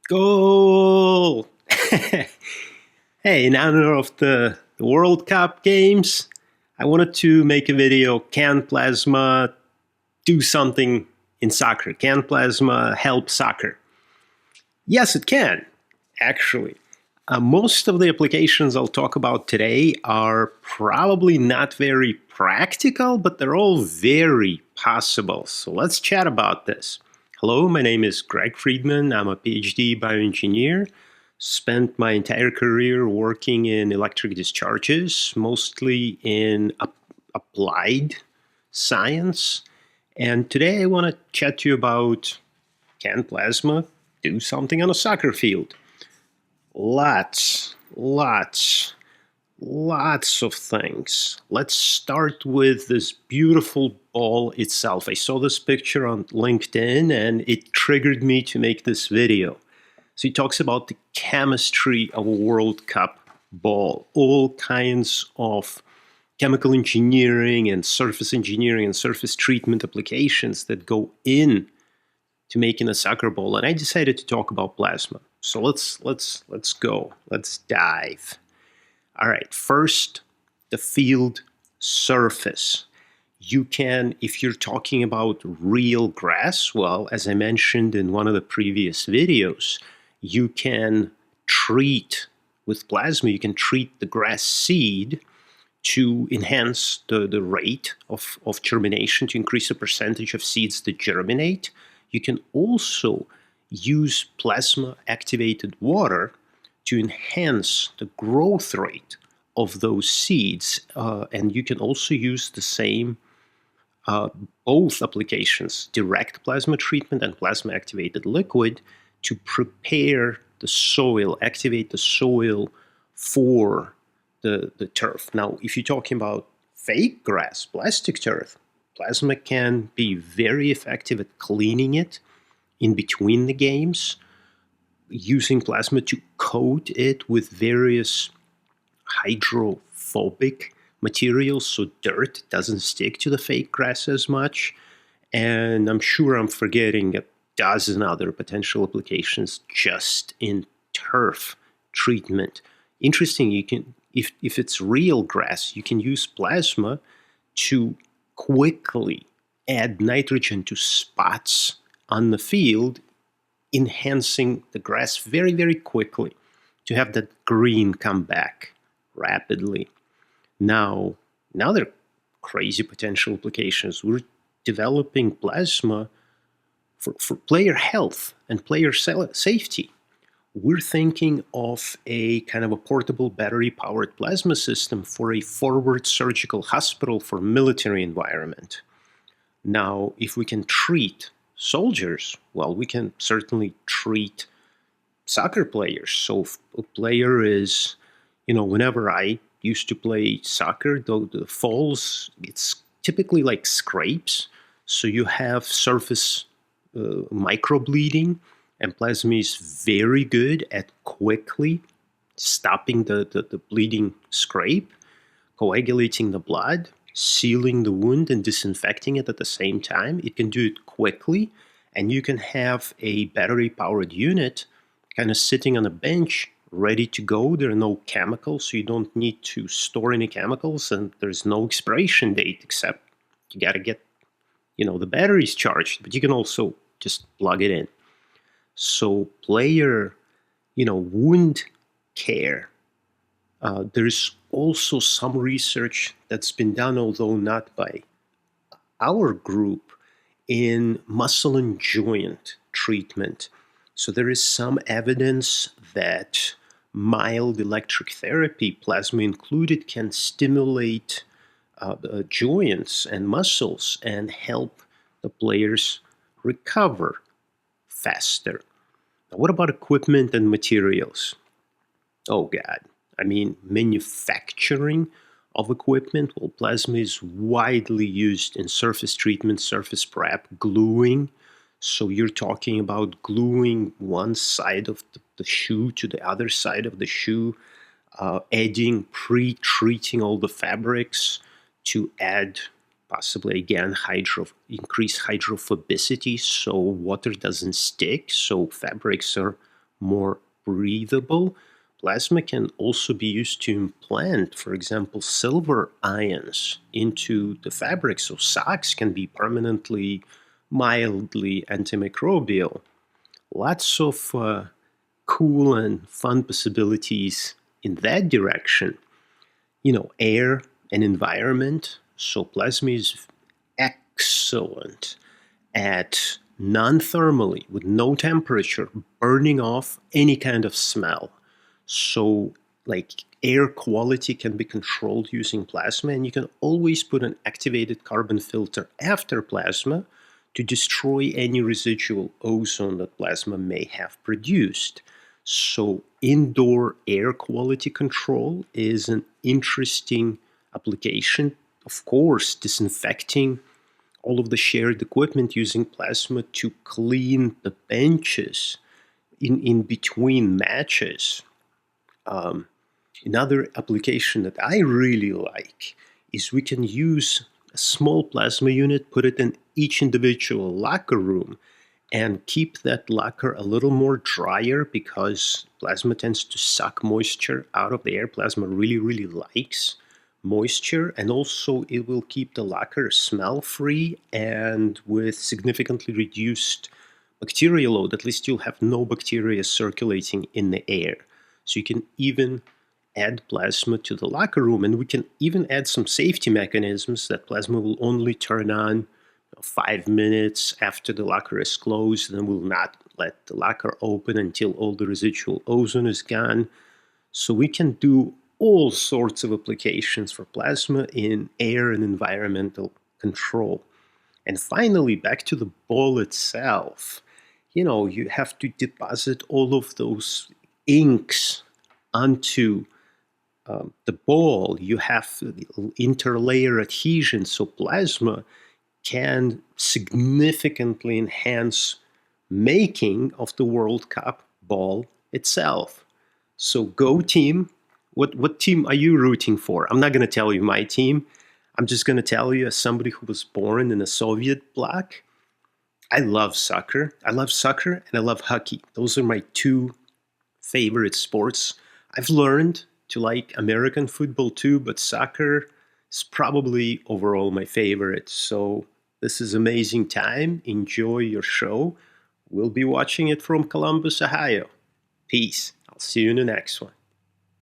Goal! Hey, in honor of the World Cup games, I wanted to make a video. Can plasma do something in soccer? Can plasma help soccer? Yes, it can, actually. Most of the applications I'll talk about today are probably not very practical, but they're all very possible. So let's chat about this. Hello, my name is Greg Friedman. I'm a PhD bioengineer. Spent my entire career working in electric discharges, mostly in applied science. And today I want to chat to you about, can plasma do something on a soccer field? Lots of things. Let's start with this beautiful ball itself. I saw this picture on LinkedIn and it triggered me to make this video. So he talks about the chemistry of a World Cup ball, all kinds of chemical engineering and surface treatment applications that go in to making a soccer ball. And I decided to talk about plasma. So let's go. Let's dive. All right, first, the field surface. You can, if you're talking about real grass, well, as I mentioned in one of the previous videos, you can treat with plasma, you can treat the grass seed to enhance the rate of germination, to increase the percentage of seeds that germinate. You can also use plasma activated water to enhance the growth rate of those seeds. And you can also use the same, both applications, direct plasma treatment and plasma activated liquid, to prepare the soil, activate the soil for the turf. Now, if you're talking about fake grass, plastic turf, plasma can be very effective at cleaning it in between the games, using plasma to coat it with various hydrophobic materials so dirt doesn't stick to the fake grass as much. And I'm sure I'm forgetting a dozen other potential applications just in turf treatment. Interesting, you can, if it's real grass, you can use plasma to quickly add nitrogen to spots on the field, enhancing the grass very, very quickly to have that green come back rapidly. Now there are crazy potential applications. We're developing plasma for player health and player safety. We're thinking of a kind of a portable battery-powered plasma system for a forward surgical hospital for military environment. Now, if we can treat soldiers, well, we can certainly treat soccer players. So if a player is, whenever I used to play soccer, the falls, it's typically like scrapes. So you have surface microbleeding, and plasma is very good at quickly stopping the bleeding scrape, coagulating the blood, sealing the wound, and disinfecting it at the same time. It can do it quickly, and you can have a battery-powered unit kind of sitting on a bench ready to go. There are no chemicals, so you don't need to store any chemicals, and there's no expiration date, except you got to get the batteries charged, but you can also just plug it in. So player, wound care. There's also some research that's been done, although not by our group, in muscle and joint treatment. So there is some evidence that mild electric therapy, plasma included, can stimulate the joints and muscles and help the players recover faster. Now, what about equipment and materials? Oh God, manufacturing of equipment. Well, plasma is widely used in surface treatment, surface prep, gluing. So you're talking about gluing one side of the shoe to the other side of the shoe, adding, pre-treating all the fabrics to add possibly, again, increase hydrophobicity so water doesn't stick, so fabrics are more breathable, plasma can also be used to implant, for example, silver ions into the fabric, so socks can be permanently, mildly antimicrobial. Lots of cool and fun possibilities in that direction. Air and environment. So plasma is excellent at non-thermally, with no temperature, burning off any kind of smell. So, like, air quality can be controlled using plasma, and you can always put an activated carbon filter after plasma to destroy any residual ozone that plasma may have produced. So, indoor air quality control is an interesting application. Of course, disinfecting all of the shared equipment using plasma to clean the benches in between matches. Another application that I really like is we can use a small plasma unit, put it in each individual locker room, and keep that locker a little more drier, because plasma tends to suck moisture out of the air. Plasma really, really likes moisture, and also it will keep the locker smell-free and with significantly reduced bacterial load. At least you'll have no bacteria circulating in the air. So you can even add plasma to the locker room, and we can even add some safety mechanisms that plasma will only turn on 5 minutes after the locker is closed, and will not let the locker open until all the residual ozone is gone. So we can do all sorts of applications for plasma in air and environmental control. And finally, back to the ball itself. You have to deposit all of those inks onto the ball. You have the interlayer adhesion, so plasma can significantly enhance making of the World Cup ball itself. So go team. What team are you rooting for? I'm not going to tell you my team. I'm just going to tell you, as somebody who was born in the Soviet bloc, I love soccer. I love soccer and I love hockey. Those are my two favorite sports. I've learned to like American football too, but soccer is probably overall my favorite. So this is amazing time. Enjoy your show. We'll be watching it from Columbus, Ohio. Peace. I'll see you in the next one.